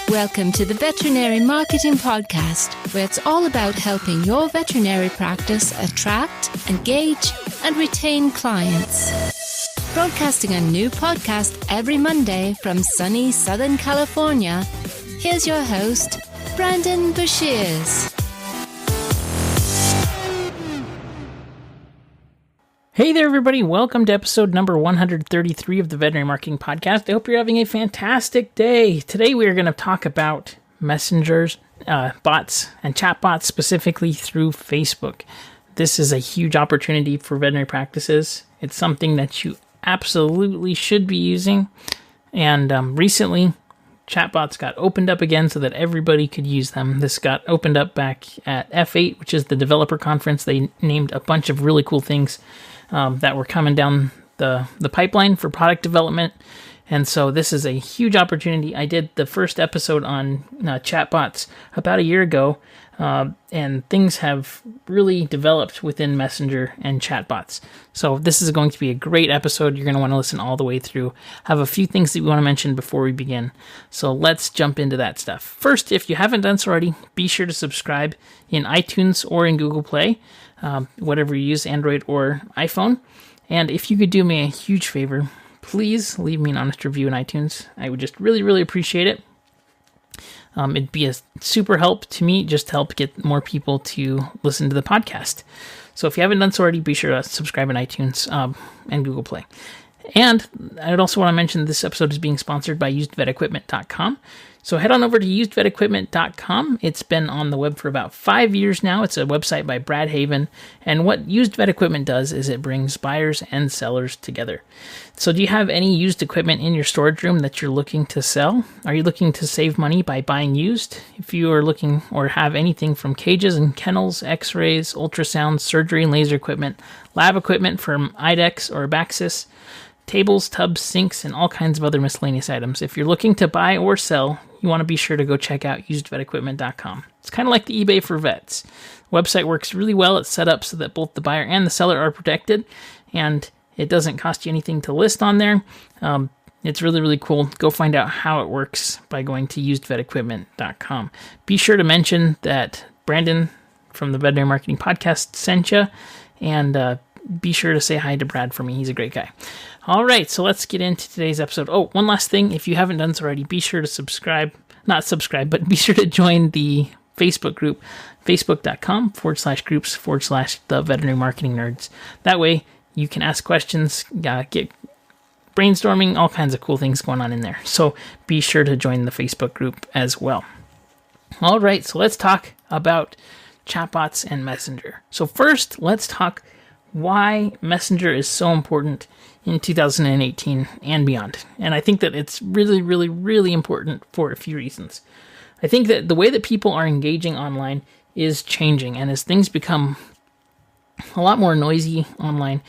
Welcome to the Veterinary Marketing Podcast, where it's all about helping your veterinary practice attract, engage, and retain clients. Broadcasting a new podcast every Monday from sunny Southern California, here's your host, Brandon Bashirs. Hey there, everybody. Welcome to episode number 133 of the Veterinary Marketing Podcast. I hope you're having a fantastic day. Today, we are going to talk about messengers, bots, and chatbots specifically through Facebook. This is a huge opportunity for veterinary practices. It's something that you absolutely should be using. And recently, chatbots got opened up again so that everybody could use them. This got opened up back at F8, which is the developer conference. They named a bunch of really cool things that were coming down the pipeline for product development. And so this is a huge opportunity. I did the first episode on chatbots about a year ago, and things have really developed within Messenger and chatbots. So this is going to be a great episode. You're going to want to listen all the way through. I have a few things that we want to mention before we begin. So let's jump into that stuff. First, if you haven't done so already, be sure to subscribe in iTunes or in Google Play, whatever you use, Android or iPhone. And if you could do me a huge favor, please leave me an honest review in iTunes. I would just really, really appreciate it. It'd be a super help to me, just to help get more people to listen to the podcast. So if you haven't done so already, be sure to subscribe in iTunes and Google Play. And I would also want to mention this episode is being sponsored by usedvetequipment.com. So head on over to usedvetequipment.com. It's been on the web for about 5 years now. It's a website by Brad Haven. And what Used Vet Equipment does is it brings buyers and sellers together. So do you have any used equipment in your storage room that you're looking to sell? Are you looking to save money by buying used? If you are looking or have anything from cages and kennels, x-rays, ultrasounds, surgery and laser equipment, lab equipment from IDEX or Abaxis, tables, tubs, sinks, and all kinds of other miscellaneous items. If you're looking to buy or sell, you want to be sure to go check out usedvetequipment.com. It's kind of like the eBay for vets. The website works really well. It's set up so that both the buyer and the seller are protected, and it doesn't cost you anything to list on there. It's really, really cool. Go find out how it works by going to usedvetequipment.com. Be sure to mention that Brandon from the Veterinary Marketing Podcast sent you, and be sure to say hi to Brad for me. He's a great guy. All right, so let's get into today's episode. Oh, one last thing. If you haven't done so already, be sure to but be sure to join the Facebook group, facebook.com/groups/the veterinary marketing nerds. That way you can ask questions, get brainstorming, all kinds of cool things going on in there. So be sure to join the Facebook group as well. All right, so let's talk about chatbots and Messenger. So first, let's talk why Messenger is so important in 2018 and beyond. And I think that it's really, really, really important for a few reasons. I think that the way that people are engaging online is changing, and as things become a lot more noisy online,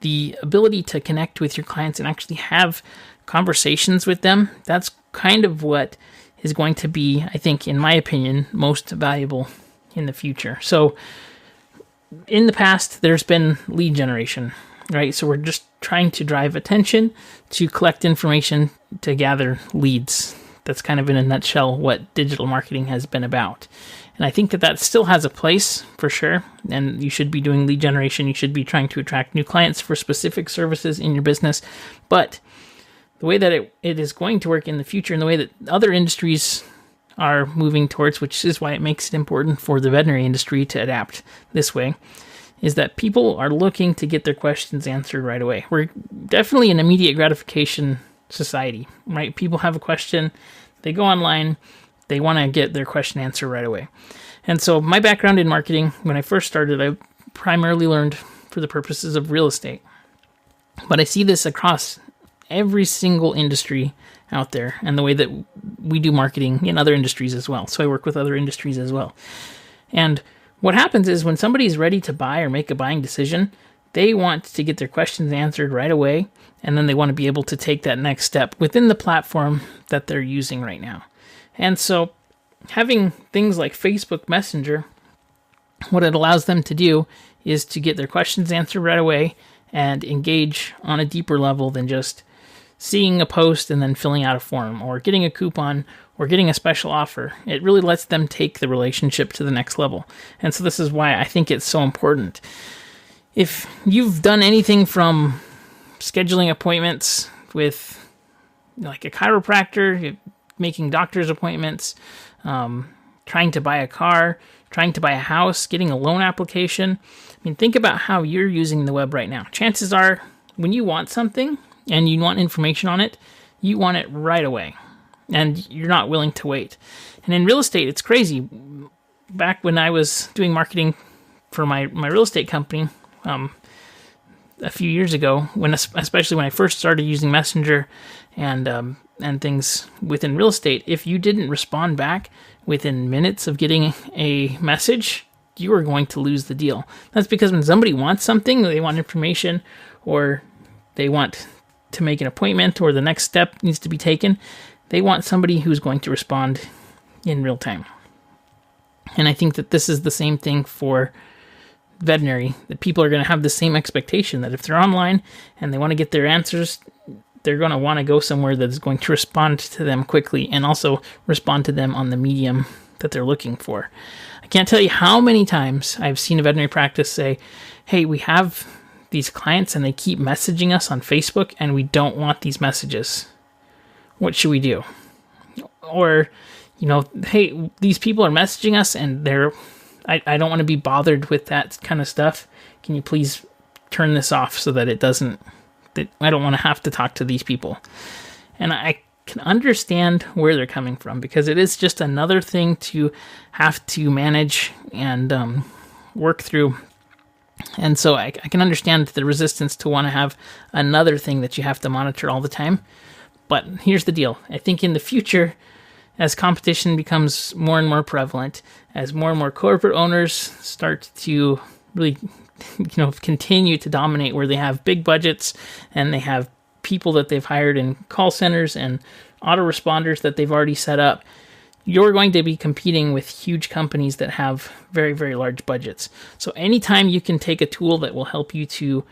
the ability to connect with your clients and actually have conversations with them, that's kind of what is going to be, I think, in my opinion, most valuable in the future. So in the past, there's been lead generation, right? So we're just trying to drive attention to collect information to gather leads. That's kind of in a nutshell what digital marketing has been about. And I think that that still has a place for sure. And you should be doing lead generation. You should be trying to attract new clients for specific services in your business. But the way that it is going to work in the future and the way that other industries are moving towards, which is why it makes it important for the veterinary industry to adapt this way, is that people are looking to get their questions answered right away. We're definitely an immediate gratification society, right? People have a question, they go online, they want to get their question answered right away. And so my background in marketing, when I first started, I primarily learned for the purposes of real estate. But I see this across every single industry out there and the way that we do marketing in other industries as well. So I work with other industries as well. And what happens is when somebody's ready to buy or make a buying decision, they want to get their questions answered right away, and then they want to be able to take that next step within the platform that they're using right now. And so having things like Facebook Messenger, what it allows them to do is to get their questions answered right away and engage on a deeper level than just seeing a post and then filling out a form, or getting a coupon, or getting a special offer. It really lets them take the relationship to the next level. And so this is why I think it's so important. If you've done anything from scheduling appointments with like a chiropractor, making doctor's appointments, trying to buy a car, trying to buy a house, getting a loan application. I mean, think about how you're using the web right now. Chances are when you want something and you want information on it, you want it right away. And you're not willing to wait. And in real estate, it's crazy. Back when I was doing marketing for my real estate company a few years ago, especially when I first started using Messenger and things within real estate, if you didn't respond back within minutes of getting a message, you were going to lose the deal. That's because when somebody wants something, they want information, or they want to make an appointment, or the next step needs to be taken, they want somebody who's going to respond in real time. And I think that this is the same thing for veterinary, that people are going to have the same expectation that if they're online and they want to get their answers, they're going to want to go somewhere that's going to respond to them quickly and also respond to them on the medium that they're looking for. I can't tell you how many times I've seen a veterinary practice say, hey, we have these clients and they keep messaging us on Facebook and we don't want these messages. What should we do? Or, hey, these people are messaging us and I don't want to be bothered with that kind of stuff. Can you please turn this off so that I don't want to have to talk to these people? And I can understand where they're coming from, because it is just another thing to have to manage and work through. And so I can understand the resistance to want to have another thing that you have to monitor all the time. But here's the deal. I think in the future, as competition becomes more and more prevalent, as more and more corporate owners start to really, continue to dominate, where they have big budgets and they have people that they've hired in call centers and autoresponders that they've already set up, you're going to be competing with huge companies that have very, very large budgets. So anytime you can take a tool that will help you to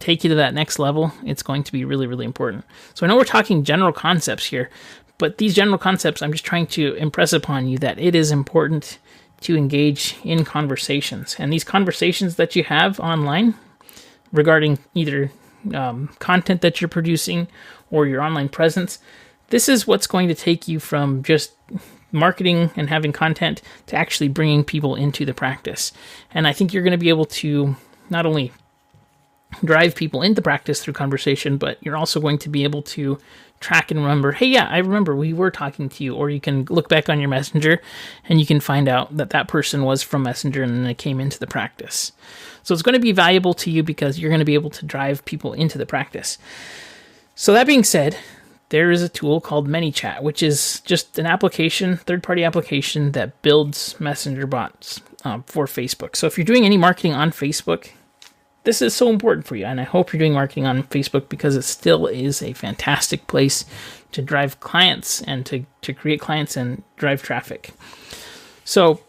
take you to that next level, it's going to be really, really important. So I know we're talking general concepts here, but these general concepts, I'm just trying to impress upon you that it is important to engage in conversations. And these conversations that you have online regarding either content that you're producing or your online presence, this is what's going to take you from just marketing and having content to actually bringing people into the practice. And I think you're going to be able to not only drive people into practice through conversation, but you're also going to be able to track and remember, hey, yeah, I remember we were talking to you. Or you can look back on your Messenger and you can find out that that person was from Messenger and then they came into the practice. So it's going to be valuable to you because you're going to be able to drive people into the practice. So that being said, there is a tool called ManyChat, which is just an application, third-party application that builds messenger bots for Facebook. So if you're doing any marketing on Facebook, this is so important for you, and I hope you're doing marketing on Facebook because it still is a fantastic place to drive clients and to create clients and drive traffic. So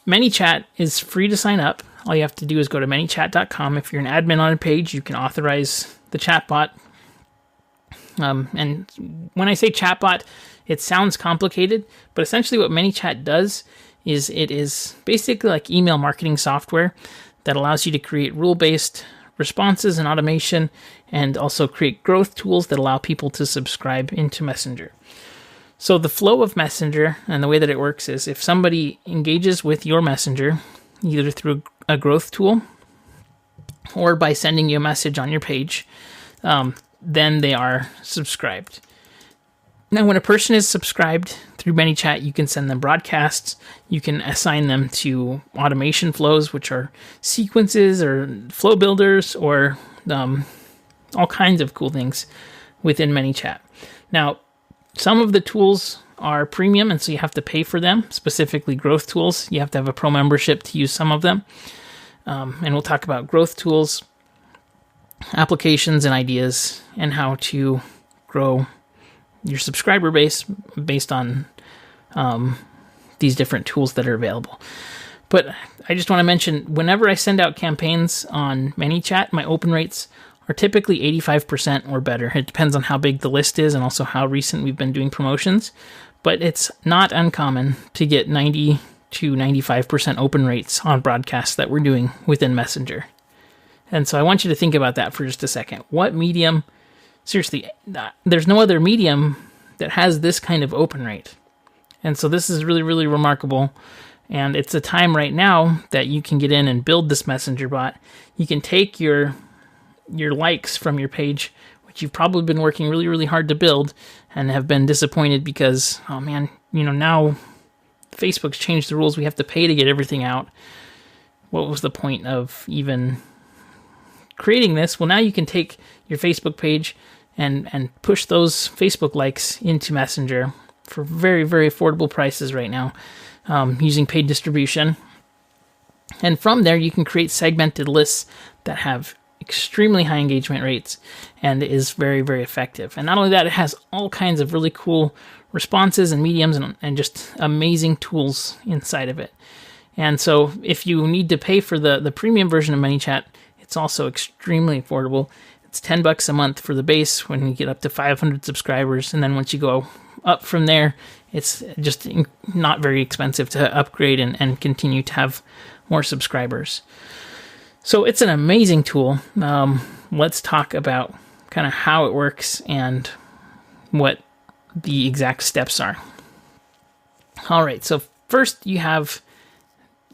ManyChat is free to sign up. All you have to do is go to ManyChat.com. If you're an admin on a page, you can authorize the chatbot. And when I say chatbot, it sounds complicated, but essentially what ManyChat does is it is basically like email marketing software that allows you to create rule-based responses and automation, and also create growth tools that allow people to subscribe into Messenger. So the flow of Messenger and the way that it works is if somebody engages with your Messenger, either through a growth tool or by sending you a message on your page, then they are subscribed. Now, when a person is subscribed through ManyChat, you can send them broadcasts. You can assign them to automation flows, which are sequences or flow builders or all kinds of cool things within ManyChat. Now, some of the tools are premium, and so you have to pay for them, specifically growth tools. You have to have a pro membership to use some of them. And we'll talk about growth tools, applications and ideas, and how to grow your subscriber base based on these different tools that are available. But I just want to mention, whenever I send out campaigns on ManyChat, my open rates are typically 85% or better. It depends on how big the list is and also how recent we've been doing promotions. But it's not uncommon to get 90 to 95% open rates on broadcasts that we're doing within Messenger. And so I want you to think about that for just a second. What medium, seriously, there's no other medium that has this kind of open rate. And so this is really, really remarkable. And it's a time right now that you can get in and build this Messenger bot. You can take your likes from your page, which you've probably been working really, really hard to build and have been disappointed because, oh man, now Facebook's changed the rules. We have to pay to get everything out. What was the point of even creating this? Well, now you can take your Facebook page and push those Facebook likes into Messenger for very, very affordable prices right now, using paid distribution. And from there, you can create segmented lists that have extremely high engagement rates and is very, very effective. And not only that, it has all kinds of really cool responses and mediums and just amazing tools inside of it. And so if you need to pay for the premium version of ManyChat, it's also extremely affordable. It's $10 a month for the base when you get up to 500 subscribers. And then once you go up from there, it's just not very expensive to upgrade and continue to have more subscribers. So it's an amazing tool. Let's talk about kind of how it works and what the exact steps are. All right, so first you have,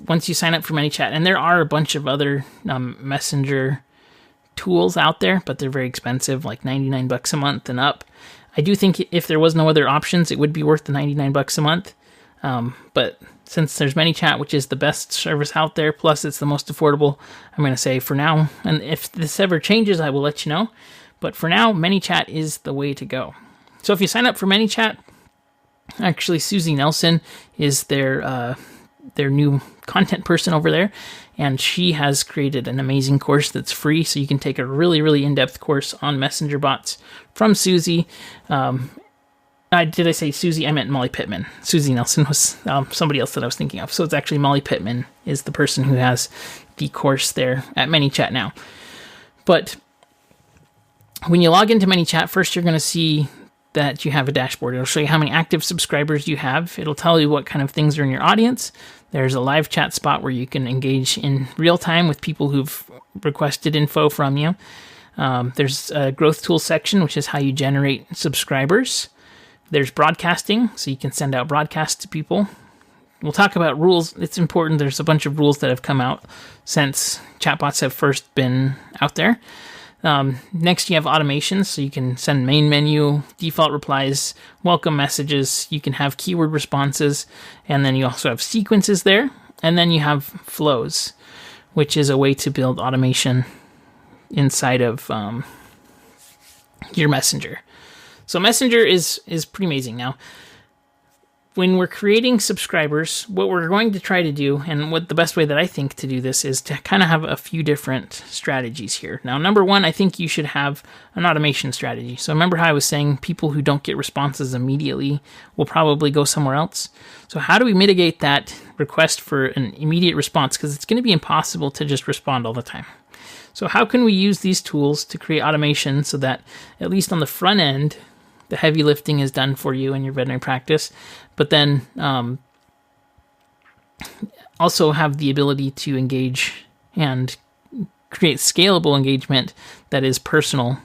once you sign up for ManyChat, and there are a bunch of other messenger tools out there, but they're very expensive, like $99 a month and up. I do think if there was no other options, it would be worth the $99 a month. But since there's ManyChat, which is the best service out there, plus it's the most affordable, I'm going to say for now, and if this ever changes, I will let you know. But for now, ManyChat is the way to go. So if you sign up for ManyChat, actually Susie Nelson is their new content person over there, and she has created an amazing course that's free, so you can take a really, really in-depth course on messenger bots from Susie. Did I say Susie? I meant Molly Pittman. Susie Nelson was somebody else that I was thinking of. So it's actually Molly Pittman is the person who has the course there at ManyChat now. But when you log into ManyChat, first you're going to see that you have a dashboard. It'll show you how many active subscribers you have. It'll tell you what kind of things are in your audience. There's a live chat spot where you can engage in real time with people who've requested info from you. There's a growth tool section, which is how you generate subscribers. There's broadcasting, so you can send out broadcasts to people. We'll talk about rules. It's important. There's a bunch of rules that have come out since chatbots have first been out there. Next, you have automations, so you can send main menu, default replies, welcome messages. You can have keyword responses, and then you also have sequences there. And then you have flows, which is a way to build automation inside of your messenger. So Messenger is pretty amazing. Now, when we're creating subscribers, what we're going to try to do, and what the best way that I think to do this is to kind of have a few different strategies here. Now, number one, I think you should have an automation strategy. So remember how I was saying people who don't get responses immediately will probably go somewhere else. So how do we mitigate that request for an immediate response? Because it's going to be impossible to just respond all the time. So how can we use these tools to create automation so that at least on the front end, the heavy lifting is done for you in your veterinary practice, but then also have the ability to engage and create scalable engagement that is personal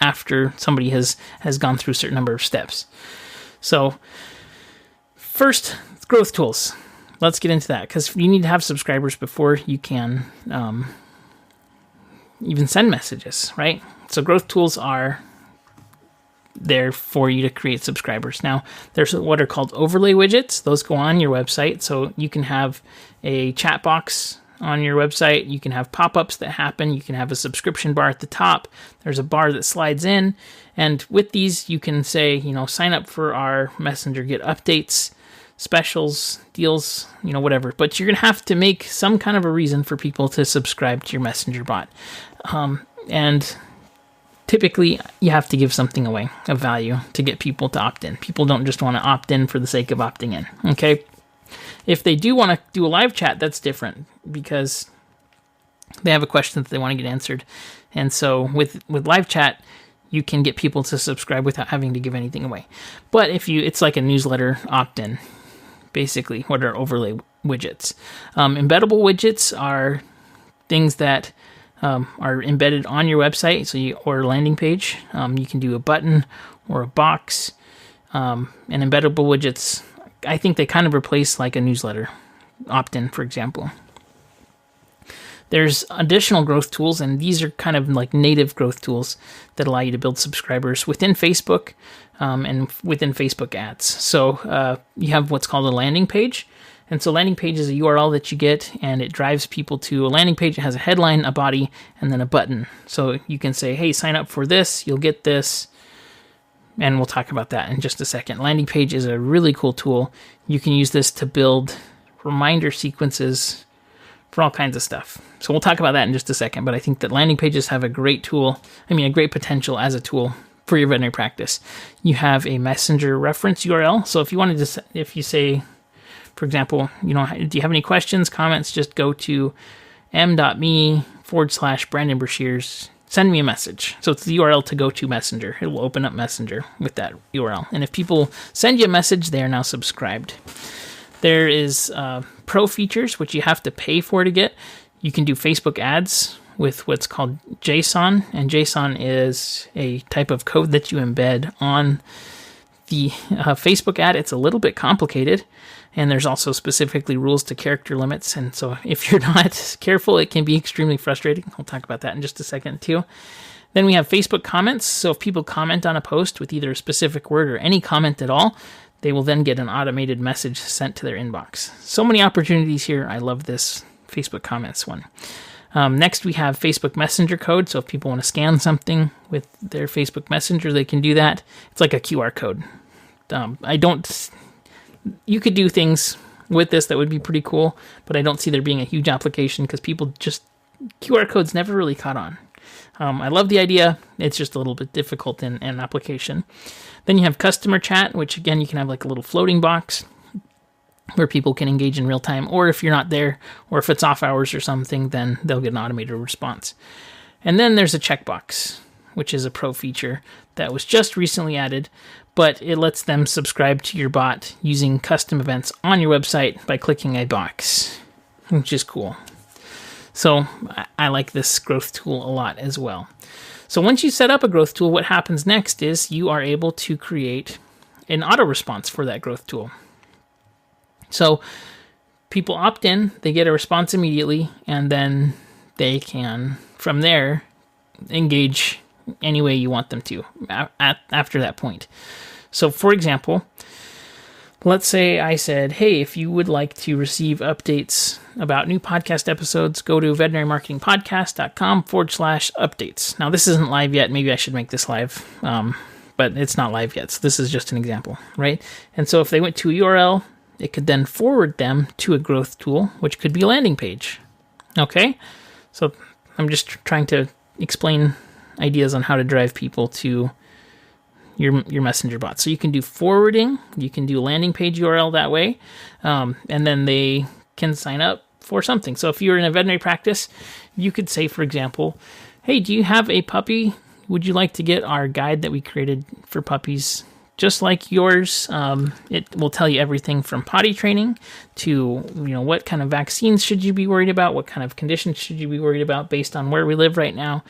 after somebody has gone through a certain number of steps. So first, growth tools. Let's get into that, because you need to have subscribers before you can even send messages, right? So growth tools are there for you to create subscribers. Now, there's what are called overlay widgets. Those go on your website. So you can have a chat box on your website. You can have pop-ups that happen. You can have a subscription bar at the top. There's a bar that slides in. And with these, you can say, sign up for our messenger, get updates, specials, deals, whatever. But you're going to have to make some kind of a reason for people to subscribe to your messenger bot. And typically, you have to give something away of value to get people to opt in. People don't just want to opt in for the sake of opting in, okay? If they do want to do a live chat, that's different because they have a question that they want to get answered. And so with live chat, you can get people to subscribe without having to give anything away. But it's like a newsletter opt-in, basically. What are overlay widgets? Embeddable widgets are things that are embedded on your website, or landing page. You can do a button or a box. And embeddable widgets, I think they kind of replace like a newsletter opt-in, for example. There's additional growth tools, and these are kind of like native growth tools that allow you to build subscribers within Facebook and within Facebook ads. So you have what's called a landing page. And so landing page is a URL that you get, and it drives people to a landing page. It has a headline, a body, and then a button. So you can say, hey, sign up for this, you'll get this. And we'll talk about that in just a second. Landing page is a really cool tool. You can use this to build reminder sequences for all kinds of stuff. So we'll talk about that in just a second, but I think that landing pages have a great potential as a tool for your veterinary practice. You have a messenger reference URL. So if you say, for example, do you have any questions, comments, just go to m.me/Brandon Brashears. Send me a message. So it's the URL to go to Messenger. It will open up Messenger with that URL. And if people send you a message, they are now subscribed. There is pro features, which you have to pay for to get. You can do Facebook ads with what's called JSON. And JSON is a type of code that you embed on the Facebook ad. It's a little bit complicated. And there's also specifically rules to character limits. And so if you're not careful, it can be extremely frustrating. I'll talk about that in just a second too. Then we have Facebook comments. So if people comment on a post with either a specific word or any comment at all, they will then get an automated message sent to their inbox. So many opportunities here. I love this Facebook comments one. Next, we have Facebook Messenger code. So if people want to scan something with their Facebook Messenger, they can do that. It's like a QR code. You could do things with this that would be pretty cool, but I don't see there being a huge application because QR codes never really caught on. I love the idea. It's just a little bit difficult in application. Then you have customer chat, which again, you can have like a little floating box where people can engage in real time, or if you're not there, or if it's off hours or something, then they'll get an automated response. And then there's a checkbox, which is a pro feature that was just recently added, but it lets them subscribe to your bot using custom events on your website by clicking a box, which is cool. So I like this growth tool a lot as well. So once you set up a growth tool, what happens next is you are able to create an auto response for that growth tool. So people opt in, they get a response immediately, and then they can, from there, engage any way you want them to after that point. So for example, let's say I said, hey, if you would like to receive updates about new podcast episodes, go to veterinarymarketingpodcast.com/updates. Now, this isn't live yet. Maybe I should make this live, but it's not live yet. So this is just an example, right? And so if they went to a URL, it could then forward them to a growth tool, which could be a landing page. Okay? So I'm just trying to explain ideas on how to drive people to your messenger bot. So you can do forwarding, you can do landing page URL that way, and then they can sign up for something. So if you're in a veterinary practice, you could say, for example, hey, do you have a puppy? Would you like to get our guide that we created for puppies just like yours? It will tell you everything from potty training to, what kind of vaccines should you be worried about? What kind of conditions should you be worried about based on where we live right now?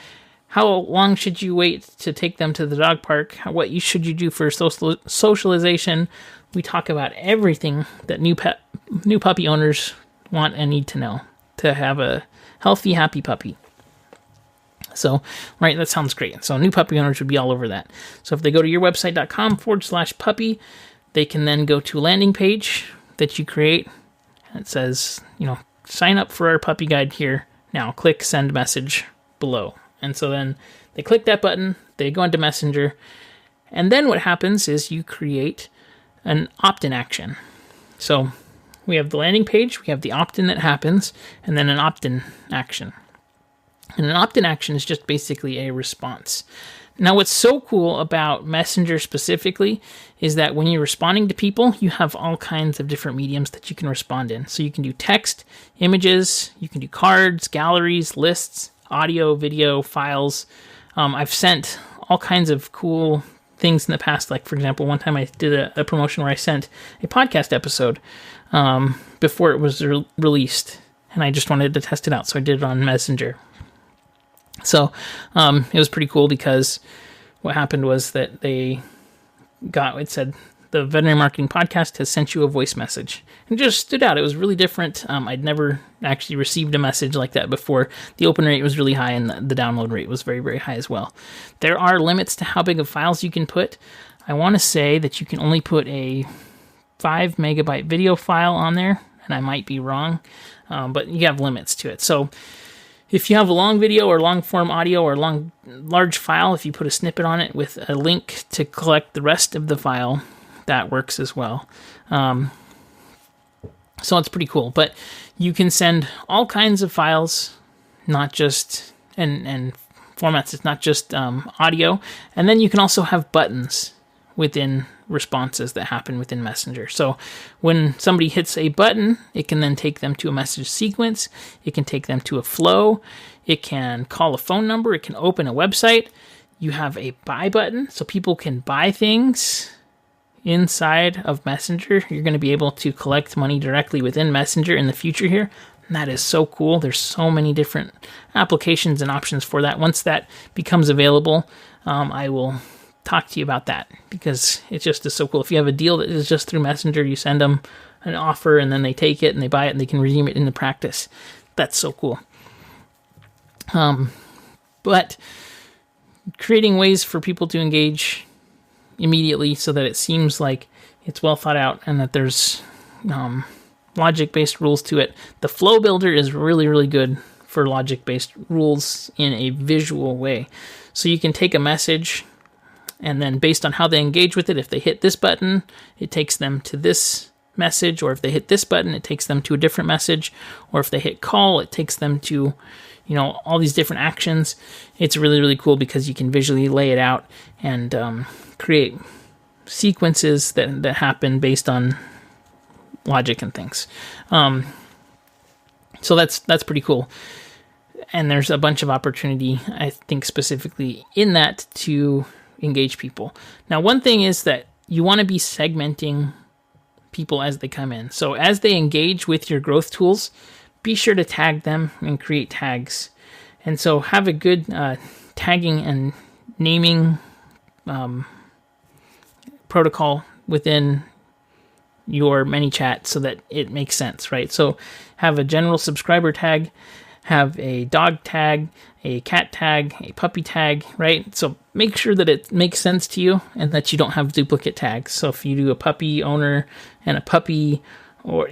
How long should you wait to take them to the dog park? What should you do for socialization? We talk about everything that new puppy owners want and need to know to have a healthy, happy puppy. So, right, that sounds great. So new puppy owners would be all over that. So if they go to yourwebsite.com/puppy, they can then go to a landing page that you create. And it says, sign up for our puppy guide here. Now click send message below. And so then they click that button, they go into Messenger, and then what happens is you create an opt-in action. So we have the landing page, we have the opt-in that happens, and then an opt-in action. And an opt-in action is just basically a response. Now, what's so cool about Messenger specifically is that when you're responding to people, you have all kinds of different mediums that you can respond in. So you can do text, images, you can do cards, galleries, lists, audio, video files. I've sent all kinds of cool things in the past. Like, for example, one time I did a promotion where I sent a podcast episode before it was released, and I just wanted to test it out, so I did it on Messenger. So it was pretty cool because what happened was that it said, the Veterinary Marketing Podcast has sent you a voice message. And it just stood out. It was really different. I'd never actually received a message like that before. The open rate was really high, and the download rate was very, very high as well. There are limits to how big of files you can put. I want to say that you can only put a 5 megabyte video file on there, and I might be wrong, but you have limits to it. So if you have a long video or long form audio or large file, if you put a snippet on it with a link to collect the rest of the file, that works as well. So it's pretty cool. But you can send all kinds of files, not just and formats. It's not just audio. And then you can also have buttons within responses that happen within Messenger. So when somebody hits a button, it can then take them to a message sequence. It can take them to a flow. It can call a phone number. It can open a website. You have a buy button, so people can buy things inside of Messenger. You're going to be able to collect money directly within Messenger in the future here. And that is so cool. There's so many different applications and options for that. Once that becomes available, I will talk to you about that, because it just is so cool. If you have a deal that is just through Messenger, you send them an offer and then they take it and they buy it and they can redeem it in the practice. That's so cool. But creating ways for people to engage immediately so that it seems like it's well thought out and that there's logic-based rules to it. The flow builder is really, really good for logic-based rules in a visual way. So you can take a message, and then based on how they engage with it, if they hit this button, it takes them to this message, or if they hit this button, it takes them to a different message, or if they hit call, it takes them to, all these different actions. It's really, really cool because you can visually lay it out and create sequences that happen based on logic and things. So that's pretty cool. And there's a bunch of opportunity, I think, specifically in that to engage people. Now, one thing is that you want to be segmenting people as they come in. So as they engage with your growth tools, be sure to tag them and create tags. And so have a good tagging and naming protocol within your ManyChat so that it makes sense, right? So have a general subscriber tag, have a dog tag, a cat tag, a puppy tag, right? So make sure that it makes sense to you and that you don't have duplicate tags. So if you do a puppy owner and a puppy, or,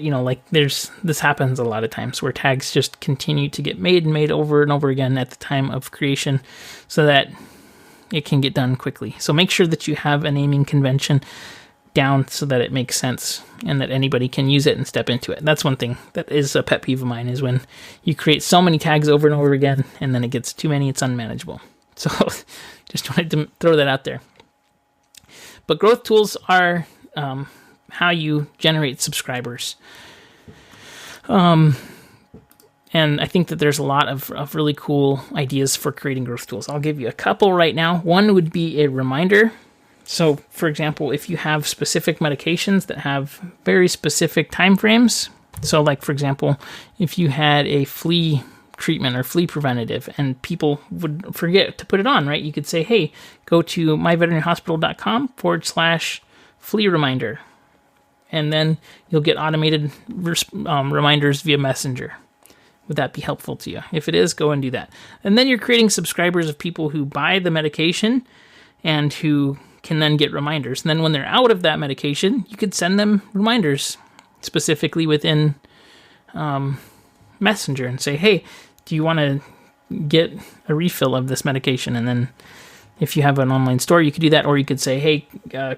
this happens a lot of times where tags just continue to get made over and over again at the time of creation so that it can get done quickly. So make sure that you have a naming convention down so that it makes sense and that anybody can use it and step into it. That's one thing that is a pet peeve of mine, is when you create so many tags over and over again and then it gets too many, it's unmanageable. So just wanted to throw that out there. But growth tools are how you generate subscribers. And I think that there's a lot of really cool ideas for creating growth tools. I'll give you a couple right now. One would be a reminder. So, for example, if you have specific medications that have very specific time frames, so like, for example, if you had a flea treatment or flea preventative and people would forget to put it on, right? You could say, hey, go to myveterinaryhospital.com/flea reminder. And then you'll get automated reminders via Messenger. Would that be helpful to you? If it is, go and do that. And then you're creating subscribers of people who buy the medication and who can then get reminders. And then when they're out of that medication, you could send them reminders specifically within Messenger and say, hey, do you want to get a refill of this medication? And then if you have an online store, you could do that, or you could say, hey,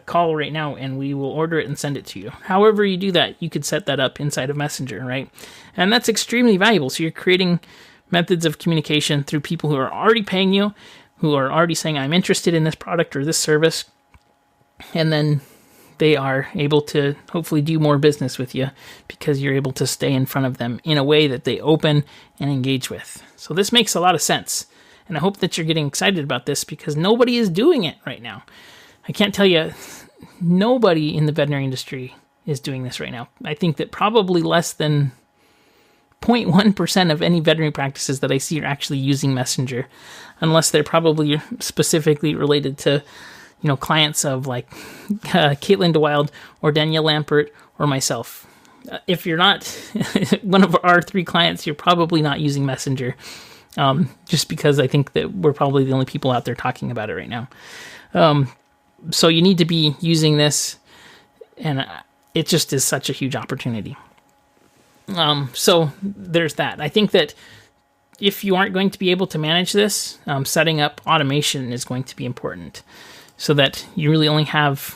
call right now and we will order it and send it to you. However you do that, you could set that up inside of Messenger, right? And that's extremely valuable. So you're creating methods of communication through people who are already paying you, who are already saying, I'm interested in this product or this service. And then they are able to hopefully do more business with you because you're able to stay in front of them in a way that they open and engage with. So this makes a lot of sense. And I hope that you're getting excited about this because nobody is doing it right now. I can't tell you, nobody in the veterinary industry is doing this right now. I think that probably less than 0.1% of any veterinary practices that I see are actually using Messenger, unless they're probably specifically related to, clients of like Caitlin DeWild or Danielle Lampert or myself. If you're not one of our 3 clients, you're probably not using Messenger, just because I think that we're probably the only people out there talking about it right now. So you need to be using this, and it just is such a huge opportunity. So there's that. I think that if you aren't going to be able to manage this, setting up automation is going to be important so that you really only have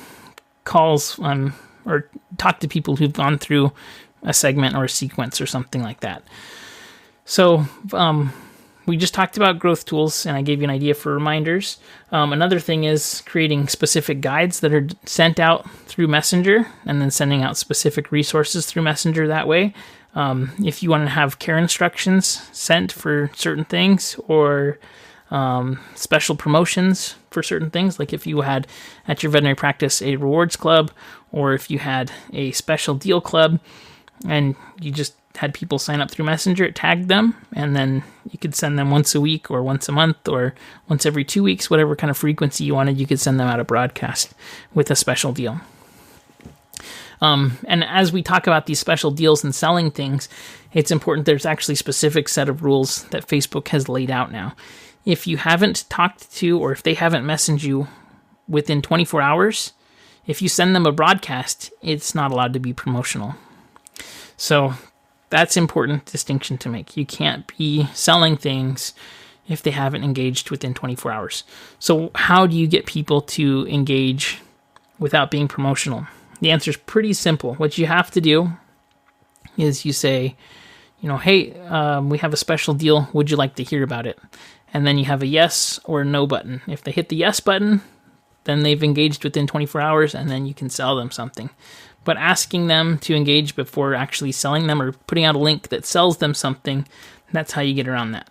calls or talk to people who've gone through a segment or a sequence or something like that. So we just talked about growth tools, and I gave you an idea for reminders. Another thing is creating specific guides that are sent out through Messenger and then sending out specific resources through Messenger that way. If you want to have care instructions sent for certain things or special promotions for certain things, like if you had at your veterinary practice a rewards club, or if you had a special deal club and you just had people sign up through Messenger, it tagged them, and then you could send them once a week or once a month or once every 2 weeks, whatever kind of frequency you wanted, you could send them out a broadcast with a special deal. And as we talk about these special deals and selling things, it's important there's actually a specific set of rules that Facebook has laid out now. If you haven't talked to, or if they haven't messaged you within 24 hours, if you send them a broadcast, it's not allowed to be promotional. So that's important distinction to make. You can't be selling things if they haven't engaged within 24 hours. So how do you get people to engage without being promotional? The answer is pretty simple. What you have to do is you say, hey, we have a special deal. Would you like to hear about it? And then you have a yes or no button. If they hit the yes button, then they've engaged within 24 hours, and then you can sell them something. But asking them to engage before actually selling them or putting out a link that sells them something, that's how you get around that.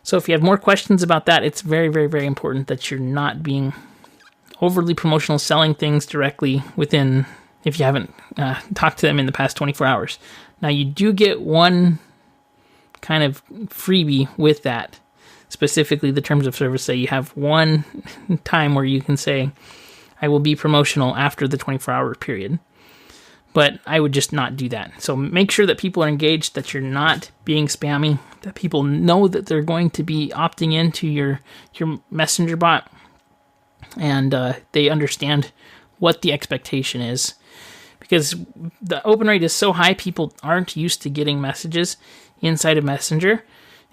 So if you have more questions about that, it's very, very, very important that you're not being overly promotional, selling things directly within, if you haven't talked to them in the past 24 hours. Now, you do get one kind of freebie with that. Specifically, the terms of service say you have one time where you can say, I will be promotional after the 24-hour period. But I would just not do that. So make sure that people are engaged, that you're not being spammy, that people know that they're going to be opting into your messenger bot, and they understand what the expectation is. Because the open rate is so high, people aren't used to getting messages inside of Messenger.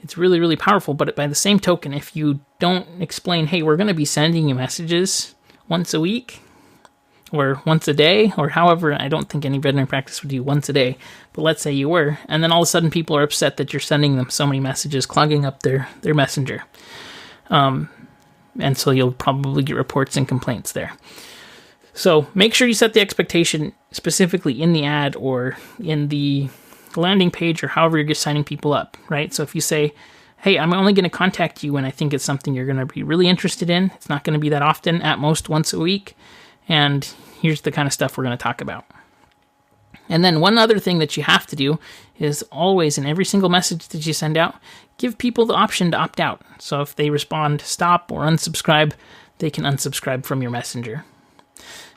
It's really, really powerful. But by the same token, if you don't explain, hey, we're going to be sending you messages once a week or once a day, or however, I don't think any veterinary practice would do once a day, but let's say you were, and then all of a sudden people are upset that you're sending them so many messages, clogging up their messenger. And so you'll probably get reports and complaints there. So make sure you set the expectation specifically in the ad or in the landing page or however you're just signing people up, right? So if you say, hey, I'm only going to contact you when I think it's something you're going to be really interested in. It's not going to be that often, at most once a week. And here's the kind of stuff we're going to talk about. And then one other thing that you have to do is always, in every single message that you send out, give people the option to opt out. So if they respond stop or unsubscribe, they can unsubscribe from your messenger.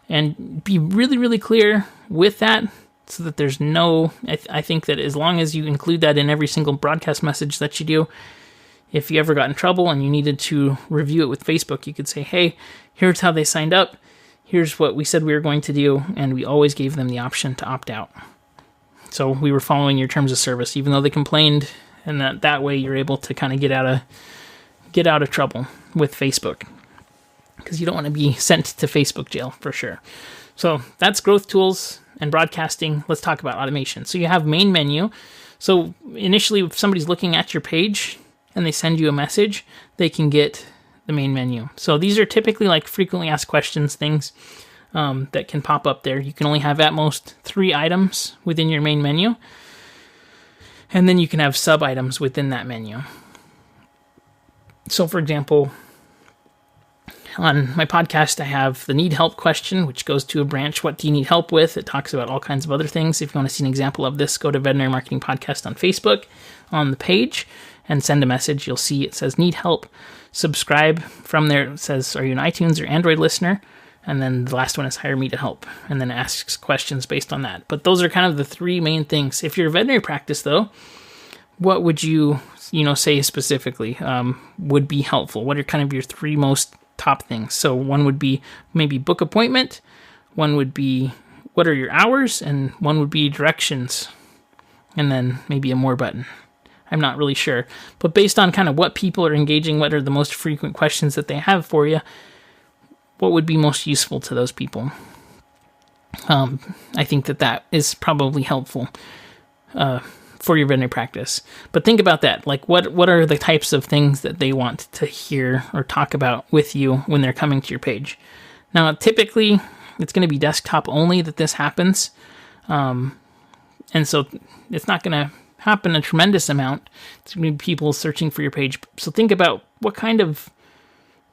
And be really, really clear with that so that there's no, I think that as long as you include that in every single broadcast message that you do, if you ever got in trouble and you needed to review it with Facebook, you could say, hey, here's how they signed up. Here's what we said we were going to do, and we always gave them the option to opt out. So we were following your terms of service, even though they complained, and that way you're able to kind of get out of trouble with Facebook, because you don't want to be sent to Facebook jail for sure. So that's growth tools and broadcasting. Let's talk about automation. So you have main menu. So initially, if somebody's looking at your page and they send you a message, they can get the main menu. So these are typically like frequently asked questions things. that can pop up there. You can only have at most 3 items within your main menu, and then you can have sub items within that menu. So for example, on my podcast, I have the need help question, which goes to a branch. What do you need help with? It talks about all kinds of other things. If you want to see an example of this, go to Veterinary Marketing Podcast on Facebook on the page and send a message. You'll see it says need help. Subscribe. From there, it says, are you an iTunes or Android listener? And then the last one is hire me to help. And then it asks questions based on that. But those are kind of the 3 main things. If you're a veterinary practice, though, what would you say specifically would be helpful? What are kind of your 3 most top things? So one would be maybe book appointment, one would be what are your hours, and one would be directions, and then maybe a more button. I'm not really sure, but based on kind of what people are engaging, what are the most frequent questions that they have for you, what would be most useful to those people? I think that is probably helpful for your veterinary practice. But think about that. Like, what are the types of things that they want to hear or talk about with you when they're coming to your page? Now, typically, it's going to be desktop only that this happens. And so it's not going to happen a tremendous amount. It's going to be people searching for your page. So think about what kind of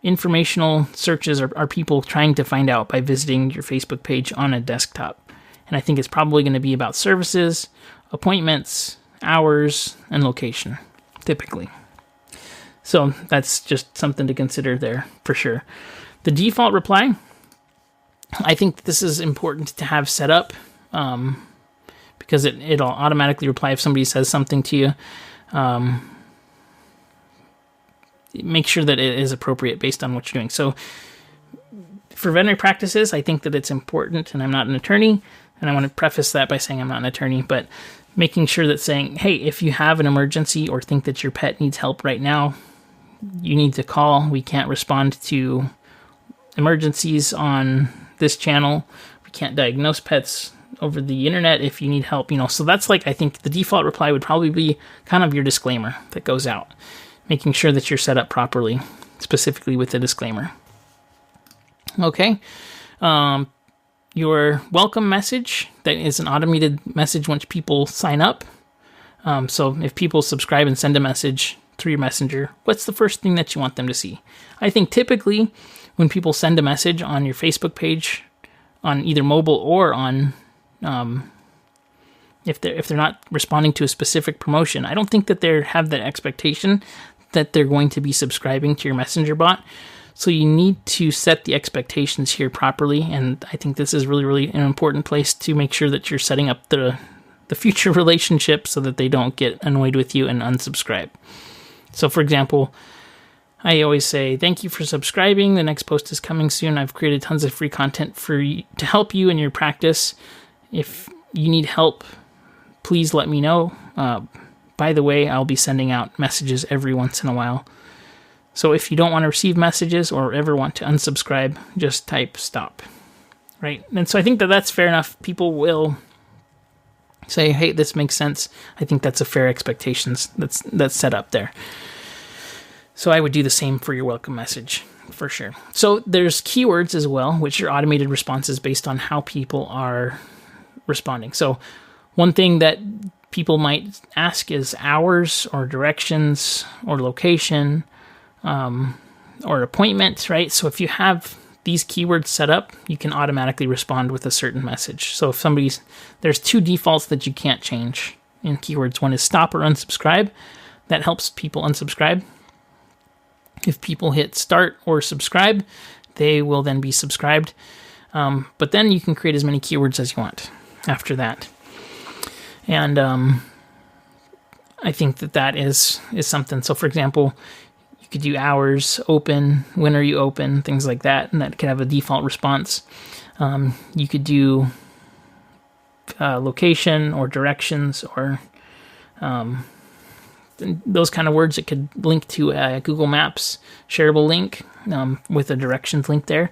informational searches are people trying to find out by visiting your Facebook page on a desktop. And I think it's probably going to be about services, appointments, hours, and location, typically. So that's just something to consider there for sure. The default reply, I think this is important to have set up because it'll automatically reply if somebody says something to you. Make sure that it is appropriate based on what you're doing. So for veterinary practices, I think that it's important, and I'm not an attorney, and I want to preface that by saying I'm not an attorney, but making sure that saying, hey, if you have an emergency or think that your pet needs help right now, you need to call. We can't respond to emergencies on this channel. We can't diagnose pets over the internet if you need help, So that's I think the default reply would probably be kind of your disclaimer that goes out, making sure that you're set up properly, specifically with the disclaimer. Okay. Your welcome message, that is an automated message once people sign up. So if people subscribe and send a message through your messenger, what's the first thing that you want them to see? I think typically when people send a message on your Facebook page, on either mobile or on, if they're not responding to a specific promotion, I don't think that they have that expectation that they're going to be subscribing to your messenger bot. So you need to set the expectations here properly, and I think this is really, really an important place to make sure that you're setting up the future relationship so that they don't get annoyed with you and unsubscribe. So for example, I always say, thank you for subscribing. The next post is coming soon. I've created tons of free content for you to help you in your practice. If you need help, please let me know. By the way, I'll be sending out messages every once in a while. So if you don't want to receive messages or ever want to unsubscribe, just type stop, right? And so I think that that's fair enough. People will say, hey, this makes sense. I think that's a fair expectations that's set up there. So I would do the same for your welcome message for sure. So there's keywords as well, which are automated responses based on how people are responding. So one thing that people might ask is hours or directions or location, or appointments, right? So if you have these keywords set up, you can automatically respond with a certain message. So if there's 2 defaults that you can't change in keywords. One is stop or unsubscribe. That helps people unsubscribe. If people hit start or subscribe, they will then be subscribed. But then you can create as many keywords as you want after that. And I think that is something. So for example, you could do hours, open, when are you open, things like that, and that could have a default response. You could do location or directions or those kind of words. It could link to a Google Maps shareable link with a directions link there.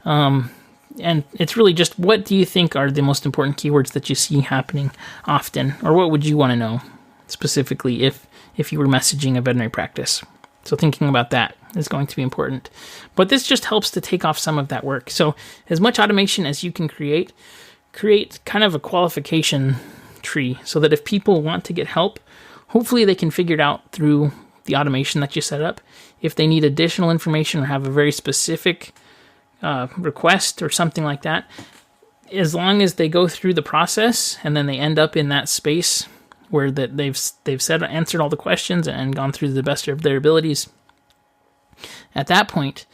And it's really just, what do you think are the most important keywords that you see happening often, or what would you want to know specifically if you were messaging a veterinary practice? So thinking about that is going to be important. But this just helps to take off some of that work. So as much automation as you can create kind of a qualification tree so that if people want to get help, hopefully they can figure it out through the automation that you set up. If they need additional information or have a very specific request or something like that, as long as they go through the process and then they end up in that space where that they've answered all the questions and gone through the best of their abilities, at that point,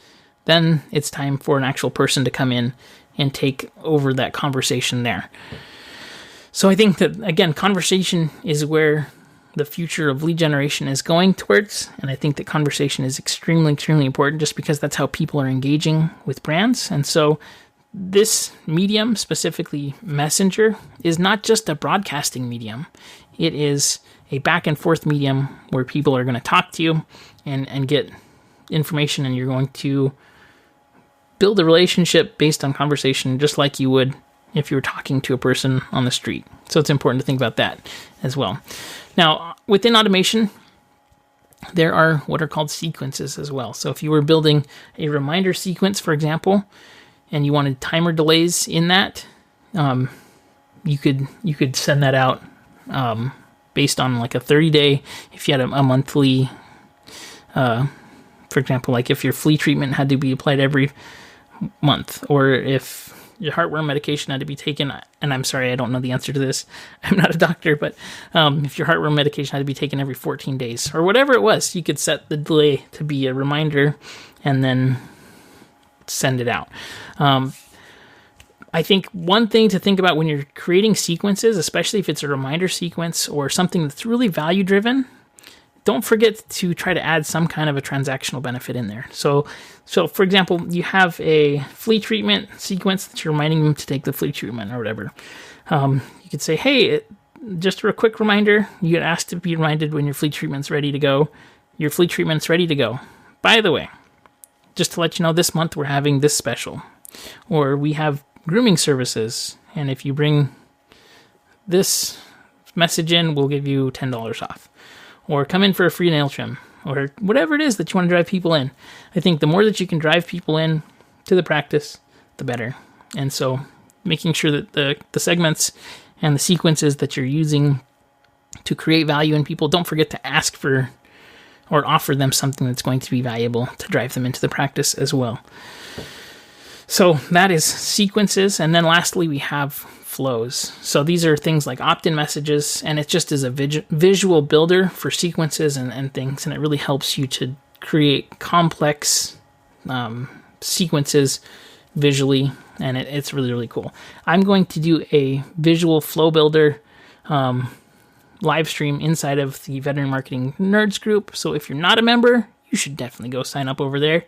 then it's time for an actual person to come in and take over that conversation there. So I think that, again, conversation is where the future of lead generation is going towards, and I think that conversation is extremely, extremely important just because that's how people are engaging with brands. And so this medium, specifically Messenger, is not just a broadcasting medium. It is a back and forth medium where people are going to talk to you and get information, and you're going to build a relationship based on conversation just like you would if you were talking to a person on the street. So it's important to think about that as well. Now, within automation, there are what are called sequences as well. So if you were building a reminder sequence, for example, and you wanted timer delays in that, you could send that out based on like a 30-day. If you had a monthly, for example, like if your flea treatment had to be applied every month, or if your heartworm medication had to be taken, and I'm sorry, I don't know the answer to this. I'm not a doctor, but if your heartworm medication had to be taken every 14 days, or whatever it was, you could set the delay to be a reminder and then send it out. I think one thing to think about when you're creating sequences, especially if it's a reminder sequence or something that's really value-driven, don't forget to try to add some kind of a transactional benefit in there. So for example, you have a flea treatment sequence that you're reminding them to take the flea treatment or whatever. You could say, hey, just a quick reminder, you get asked to be reminded when your flea treatment's ready to go. Your flea treatment's ready to go. By the way, just to let you know, this month we're having this special. Or we have grooming services, and if you bring this message in, we'll give you $10 off. Or come in for a free nail trim, or whatever it is that you want to drive people in. I think the more that you can drive people in to the practice, the better. And so making sure that the segments and the sequences that you're using to create value in people, don't forget to ask for or offer them something that's going to be valuable to drive them into the practice as well. So that is sequences. And then lastly, we have flows. So these are things like opt-in messages, and it just is a visual builder for sequences and things, and it really helps you to create complex sequences visually, and it's really, really cool. I'm going to do a visual flow builder live stream inside of the Veterinary Marketing Nerds group, so if you're not a member, you should definitely go sign up over there.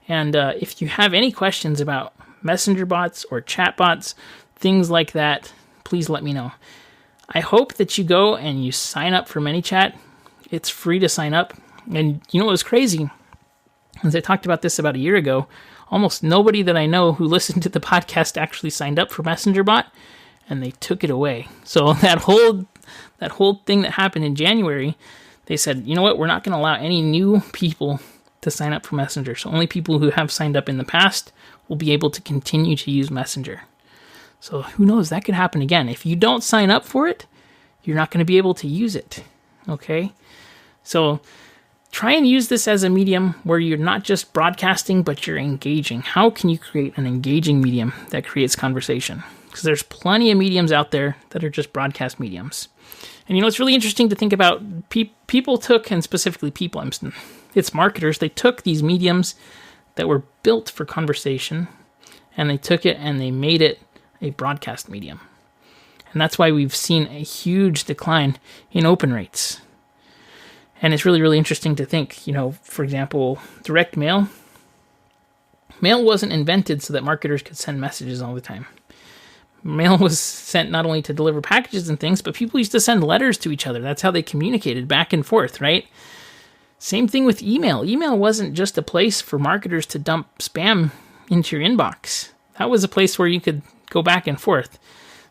And if you have any questions about messenger bots or chatbots, things like that, please let me know. I hope that you go and you sign up for ManyChat. It's free to sign up. And you know what was crazy? As I talked about this about a year ago, almost nobody that I know who listened to the podcast actually signed up for Messenger Bot, and they took it away. So that whole thing that happened in January, they said, you know what, we're not going to allow any new people to sign up for Messenger. So only people who have signed up in the past will be able to continue to use Messenger. So who knows, that could happen again. If you don't sign up for it, you're not going to be able to use it. Okay? So try and use this as a medium where you're not just broadcasting, but you're engaging. How can you create an engaging medium that creates conversation? Because there's plenty of mediums out there that are just broadcast mediums. And you know, it's really interesting to think about people took, and specifically people, it's marketers, they took these mediums that were built for conversation, and they took it and they made it a broadcast medium. And that's why we've seen a huge decline in open rates. And it's really, really interesting to think, you know, for example, direct mail. Mail wasn't invented so that marketers could send messages all the time. Mail was sent not only to deliver packages and things, but people used to send letters to each other. That's how they communicated back and forth, right? Same thing with email. Email wasn't just a place for marketers to dump spam into your inbox. That was a place where you could go back and forth.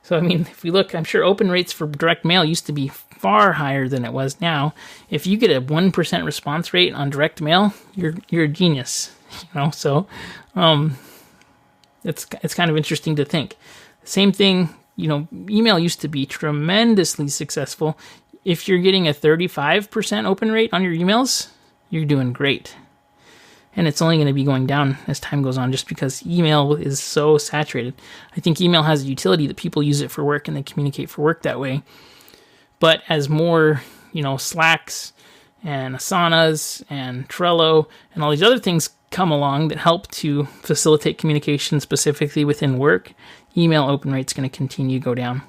So, I mean, if we look, I'm sure open rates for direct mail used to be far higher than it was now. If you get a 1% response rate on direct mail, you're a genius. So it's kind of interesting to think. Same thing, email used to be tremendously successful. If you're getting a 35% open rate on your emails, you're doing great. And it's only going to be going down as time goes on just because email is so saturated. I think email has a utility that people use it for work and they communicate for work that way. But as more, Slacks and Asanas and Trello and all these other things come along that help to facilitate communication specifically within work, email open rate's going to continue to go down.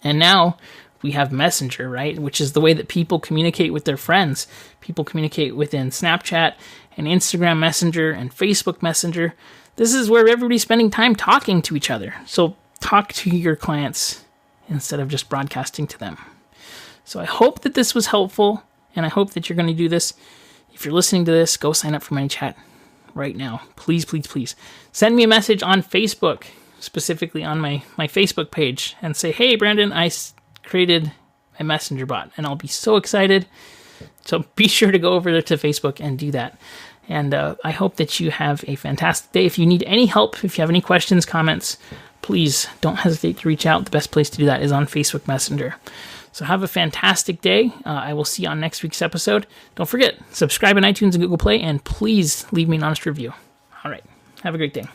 And now we have Messenger, right? Which is the way that people communicate with their friends. People communicate within Snapchat and Instagram Messenger and Facebook Messenger. This is where everybody's spending time talking to each other. So talk to your clients instead of just broadcasting to them. So I hope that this was helpful, and I hope that you're going to do this. If you're listening to this, go sign up for Manychat right now. Please, please, please. Send me a message on Facebook, specifically on my Facebook page, and say, hey, Brandon, I created a messenger bot, and I'll be so excited. So be sure to go over there to Facebook and do that. And I hope that you have a fantastic day. If you need any help, if you have any questions, comments, please don't hesitate to reach out. The best place to do that is on Facebook Messenger. So have a fantastic day. I will see you on next week's episode. Don't forget, subscribe on iTunes and Google Play, and please leave me an honest review. All right. Have a great day.